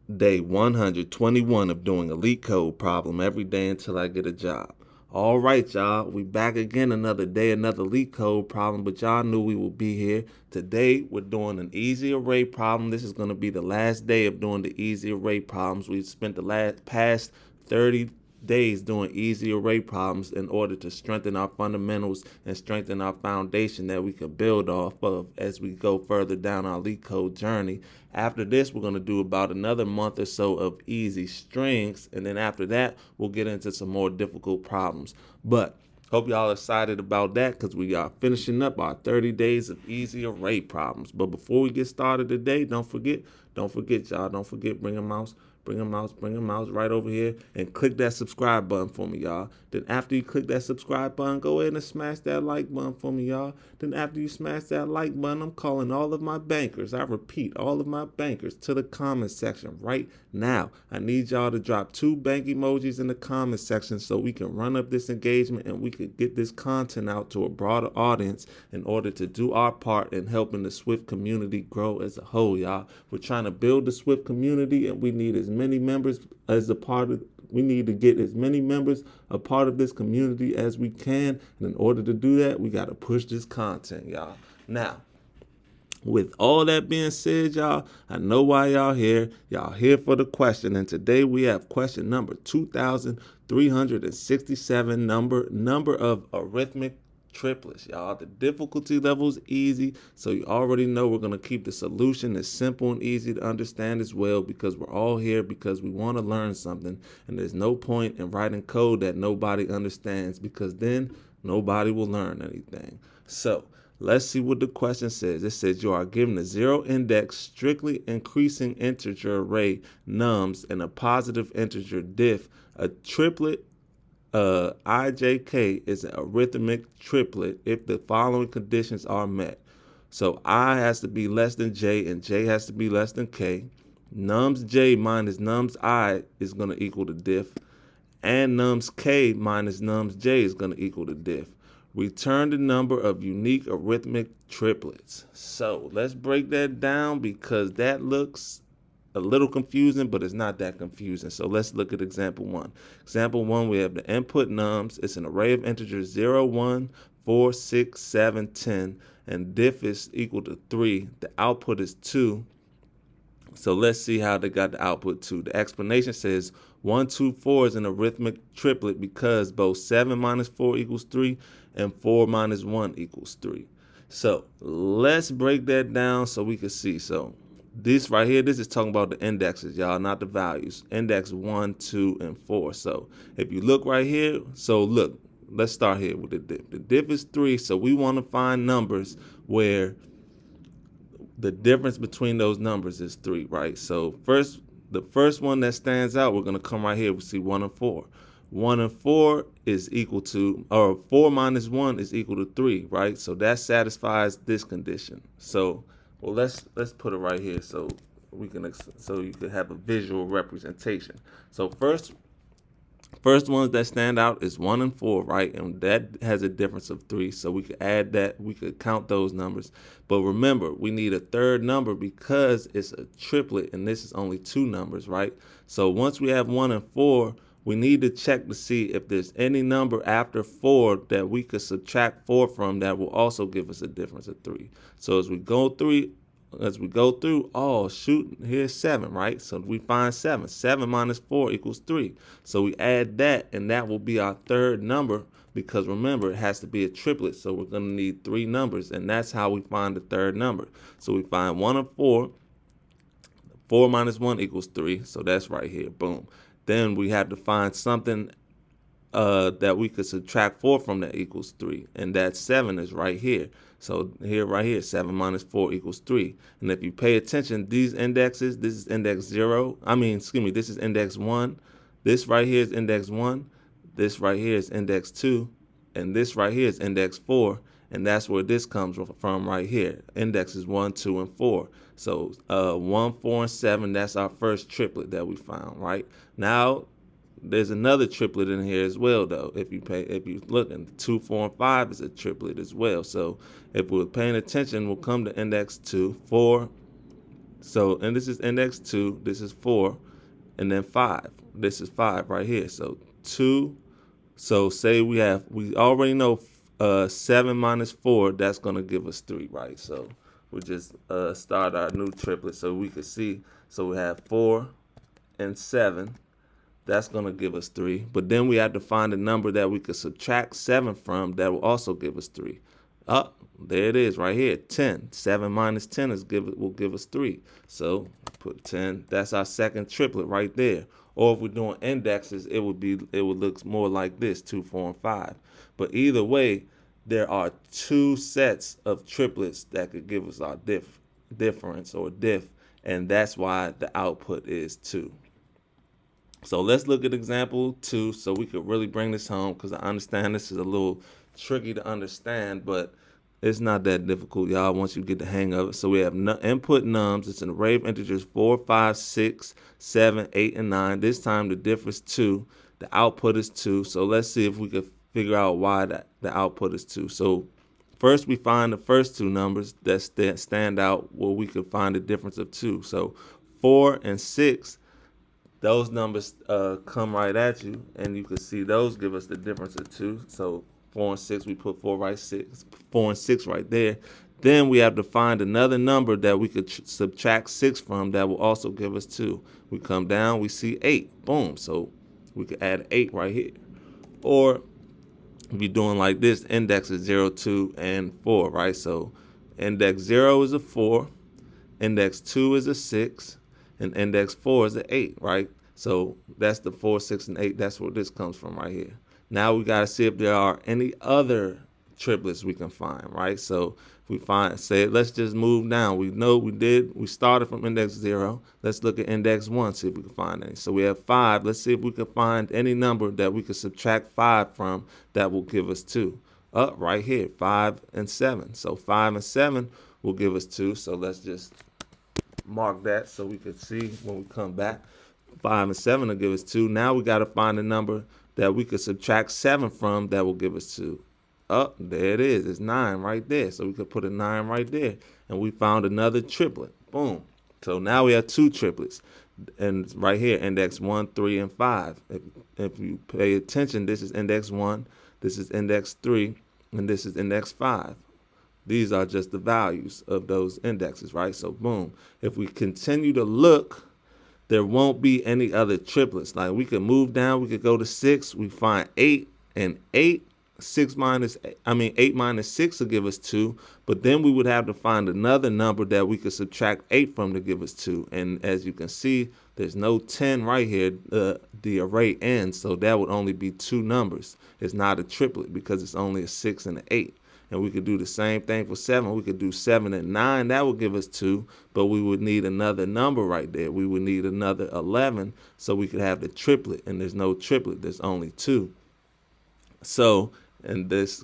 Day 121 of doing a LeetCode problem every day until I get a job. All right, y'all, we back again another day, another LeetCode problem, but y'all knew we would be here. Today, we're doing an easy array problem. This is going to be the last day of doing the easy array problems. We've spent the past 30 days doing easy array problems in order to strengthen our fundamentals and strengthen our foundation that we can build off of as we go further down our LeetCode journey. After this, we're going to do about another month or so of easy strings, and then after that, we'll get into some more difficult problems. But hope y'all excited about that because we are finishing up our 30 days of easy array problems. But before we get started today, don't forget, y'all, don't forget, bring a mouse right over here and click that subscribe button for me, y'all. Then after you click that subscribe button, go ahead and smash that like button for me, y'all. Then after you smash that like button, I'm calling all of my bankers. I repeat, all of my bankers to the comment section right now. I need y'all to drop 2 bank emojis in the comment section so we can run up this engagement and we could get this content out to a broader audience in order to do our part in helping the Swift community grow as a whole, y'all. We're trying to build the Swift community and we need as many members as a part of we need to get as many members a part of this community as we can. And in order to do that, we got to push this content, y'all. Now, with all that being said, y'all, I know why y'all here. Y'all here for the question. And today we have question number 2,367, number of arithmetic triplets, y'all. The difficulty level is easy, so you already know we're going to keep the solution as simple and easy to understand as well, because we're all here because we want to learn something, and there's no point in writing code that nobody understands, because then nobody will learn anything. So let's see what the question says. It says you are given a zero index strictly increasing integer array nums and a positive integer diff. A triplet IJK is an arithmetic triplet if the following conditions are met. So I has to be less than J and J has to be less than K. Nums J minus nums I is going to equal the diff. And nums K minus nums J is going to equal the diff. Return the number of unique arithmetic triplets. So let's break that down because that looks a little confusing, but it's not that confusing. So let's look at example 1. Example 1, we have the input nums. It's an array of integers 0, 1, 4, 6, 7, 10, and diff is equal to 3. The output is 2. So let's see how they got the output 2. The explanation says 1, 2, 4 is an arithmetic triplet because both 7 minus 4 equals 3 and 4 minus 1 equals 3. So let's break that down so we can see. So this right here, this is talking about the indexes, y'all, not the values. Index 1, 2, and 4. So if you look right here, so look, let's start here with the diff. The diff is 3, so we want to find numbers where the difference between those numbers is 3, right? So the first one that stands out, we're going to come right here. We see 1 and 4. 1 and 4 is equal to, or 4 minus 1 is equal to 3, right? So that satisfies this condition. So well, let's put it right here so we can so you can have a visual representation. So first ones that stand out is 1 and 4, right? And that has a difference of 3, so we could add that. We could count those numbers. But remember, we need a third number because it's a triplet, and this is only 2 numbers, right? So once we have 1 and 4, we need to check to see if there's any number after 4 that we could subtract 4 from that will also give us a difference of 3. So as we go through, oh shoot, here's 7, right? So we find 7. 7 minus 4 equals 3. So we add that, and that will be our third number, because remember, it has to be a triplet, so we're going to need 3 numbers, and that's how we find the third number. So we find 1 and 4. 4 minus 1 equals 3, so that's right here, boom. Then we have to find something that we could subtract 4 from that equals 3, and that 7 is right here. So here, right here, 7 minus 4 equals 3. And if you pay attention, these indexes, this is index 0. This is index 1. This right here is index 1. This right here is index 2. And this right here is index 4. And that's where this comes from right here. Indexes 1, 2, and 4. So 1, 4, and 7, that's our first triplet that we found, right? Now, there's another triplet in here as well, though. If you look, and 2, 4, and 5 is a triplet as well. So if we're paying attention, we'll come to index 2, 4, So, and this is index 2, this is 4, and then 5. This is 5 right here. So 2. So say we already know 7 minus 4, that's going to give us 3, right? So we just start our new triplet so we can see. So we have 4 and 7. That's going to give us 3. But then we have to find a number that we could subtract 7 from that will also give us 3. There it is right here, 10. 7 minus 10 will give us 3. So put 10. That's our second triplet right there. Or if we're doing indexes, it would look more like this, 2, 4, and 5. But either way, there are 2 sets of triplets that could give us our difference or diff, and that's why the output is 2. So let's look at example 2 so we could really bring this home, because I understand this is a little tricky to understand, but it's not that difficult, y'all, once you get the hang of it. So we have input nums. It's an array of integers 4, 5, 6, 7, 8, and 9. This time the diff is 2. The output is 2. So let's see if we could figure out why the output is 2. So first we find the first 2 numbers that stand out where we could find the difference of 2. So 4 and 6, those numbers come right at you, and you can see those give us the difference of 2. So 4 and 6, we put 4 and 6 right there. Then we have to find another number that we could subtract 6 from that will also give us 2. We come down, we see 8. Boom. So we could add 8 right here. Or if you're doing like this, index is 0, 2, and 4, right? So index 0 is a 4, index 2 is a 6, and index 4 is an 8, right? So that's the 4, 6, and 8. That's where this comes from right here. Now we got to see if there are any other triplets we can find, right? So if we let's just move down. We know we started from index 0. Let's look at index 1, see if we can find any. So we have 5. Let's see if we can find any number that we can subtract 5 from that will give us 2. Right here, 5 and 7. So 5 and 7 will give us 2. So let's just mark that so we can see when we come back. 5 and 7 will give us 2. Now we got to find a number that we could subtract 7 from that will give us 2. There it is. It's 9 right there. So we could put a 9 right there. And we found another triplet. Boom. So now we have 2 triplets. And right here, index 1, 3, and 5. If you pay attention, this is index 1, this is index 3, and this is index 5. These are just the values of those indexes, right? So boom. If we continue to look, there won't be any other triplets. Like we could move down, we could go to 6, we find 8, and 8 minus 6 will give us 2, but then we would have to find another number that we could subtract 8 from to give us 2. And as you can see, there's no 10 right here. The array ends, so that would only be 2 numbers. It's not a triplet because it's only a 6 and an 8. And we could do the same thing for 7. We could do 7 and 9. That would give us 2, but we would need another number right there. We would need another 11 so we could have the triplet, and there's no triplet. There's only 2. So in this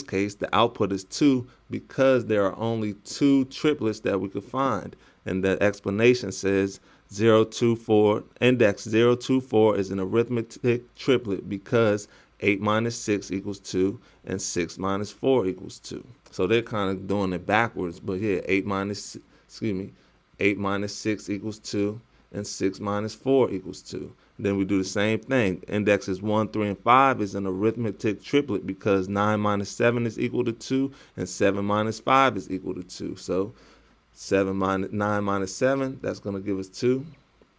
case, the output is 2 because there are only 2 triplets that we could find. And the explanation says 0, 2, 4. Index 0, 2, 4 is an arithmetic triplet because 8 minus 6 equals 2, and 6 minus 4 equals 2. So they're kind of doing it backwards, but here 8 minus 6 equals 2, and 6 minus 4 equals 2. Then we do the same thing. Indexes 1, 3, and 5 is an arithmetic triplet because 9 minus 7 is equal to 2, and 7 minus 5 is equal to 2. So 9 minus 7, that's going to give us 2.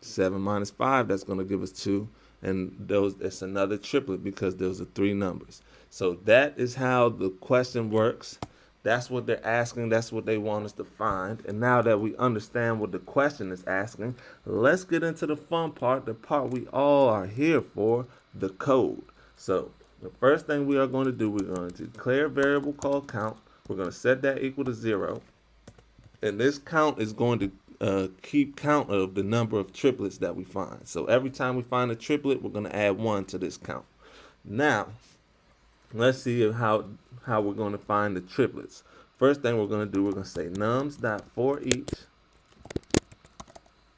7 minus 5, that's going to give us 2. And it's another triplet because those are 3 numbers. So that is how the question works. That's what they're asking. That's what they want us to find. And now that we understand what the question is asking, let's get into the fun part, the part we all are here for, the code. So the first thing we are going to do, we're going to declare a variable called count. We're going to set that equal to 0. And this count is going to keep count of the number of triplets that we find. So every time we find a triplet, we're going to add 1 to this count. Now, let's see how we're going to find the triplets. First thing we're going to do, we're going to say nums.forEach.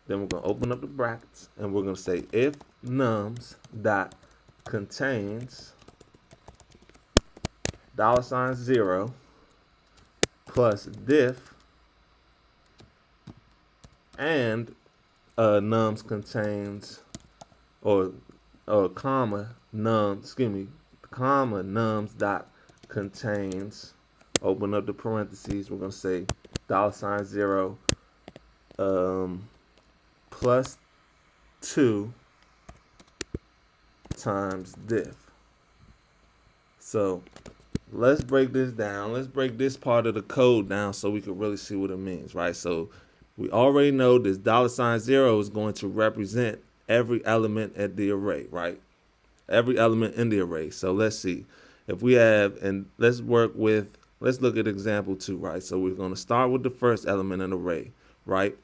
Then we're going to open up the brackets, and we're going to say if nums.contains $0 plus diff and nums contains, or comma nums dot contains, open up the parentheses, we're going to say $0 plus 2 times diff. So let's break this down. Let's break this part of the code down so we can really see what it means, right? So we already know this $0 is going to represent every element at the array, right? Every element in the array. So let's see. If we have, and let's look at example 2, right? So we're going to start with the first element in the array, right?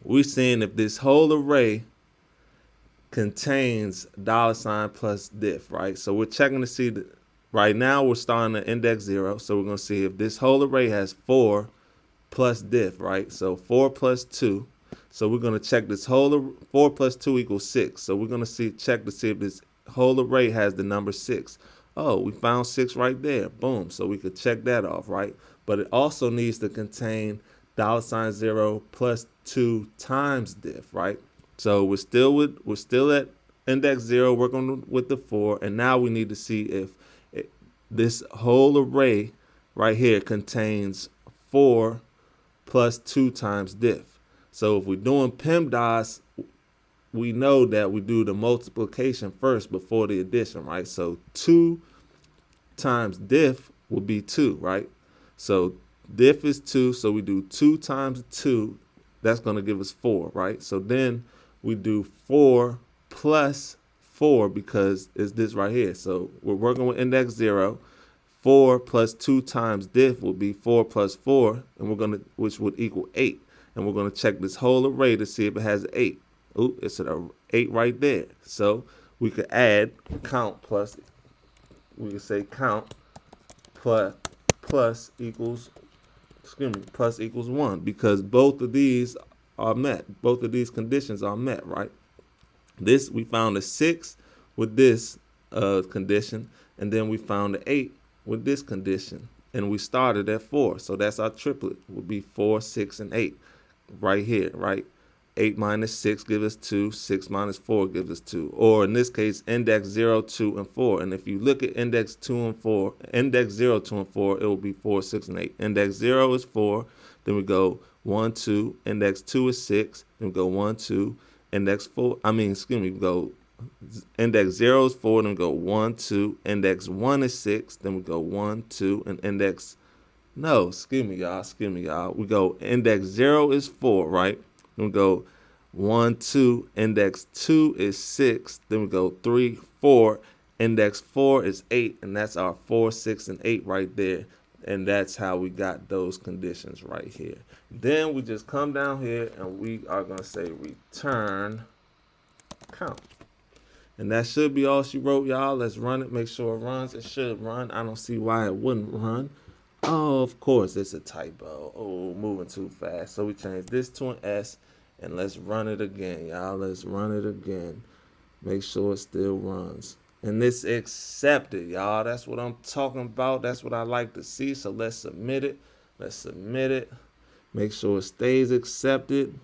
We're seeing if this whole array contains $ plus diff, right? So we're checking to see that right now we're starting at index 0. So we're going to see if this whole array has 4 plus diff, right? So 4 plus 2. So we're going to check this whole 4 plus 2 equals 6. So we're going to check to see if this whole array has the number 6. Oh, we found 6 right there. Boom. So we could check that off, right? But it also needs to contain $0 plus 2 times diff, right? So we're still at index 0, working with the 4, and now we need to see if this whole array right here contains 4 plus 2 times diff. So if we're doing PEMDAS, we know that we do the multiplication first before the addition, right? So 2 times diff would be 2, right? So diff is 2, so we do 2 times 2. That's going to give us 4, right? So then we do 4 plus 4 because it's this right here. So we're working with index 0. 4 plus 2 times diff will be 4 plus 4, and which would equal 8. And we're going to check this whole array to see if it has 8. Ooh, it's an 8 right there. So we could add count plus, we could say count plus equals 1, because both of these are met. Both of these conditions are met, right? We found a 6 with this condition, and then we found an 8 with this condition, and we started at 4. So that's our triplet, would be 4, 6, and 8 right here, right? 8 minus 6 gives us 2, 6 minus 4 gives us 2, or in this case, index 0, 2, and 4. And if you look at index 0, 2, and 4, it will be 4, 6, and 8. Index 0 is 4, then we go 1, 2, index 2 is 6, then we go 1, 2, index 4, we go index 0 is 4, then we go 1, 2, index 1 is 6, then we go 1, 2, and index, no, excuse me, y'all. We go index 0 is 4, right? Then we go 1, 2, index 2 is 6, then we go 3, 4, index 4 is 8, and that's our 4, 6, and 8 right there. And that's how we got those conditions right here. Then we just come down here and we are going to say return count. And that should be all she wrote, y'all. Let's run it, make sure it runs. It should run. I don't see why it wouldn't run. Oh, of course, it's a typo. Oh, moving too fast. So we change this to an S, and let's run it again, y'all. Let's run it again. Make sure it still runs. And it's accepted, y'all. That's what I'm talking about. That's what I like to see. So let's submit it. Let's submit it. Make sure it stays accepted.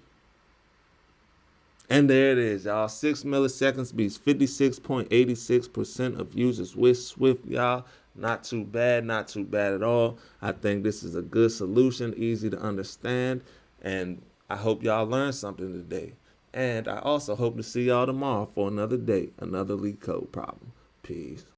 And there it is, y'all. 6 milliseconds beats 56.86% of users with Swift, y'all. Not too bad, not too bad at all. I think this is a good solution, easy to understand, and I hope y'all learned something today. And I also hope to see y'all tomorrow for another day, another LeetCode problem. Peace.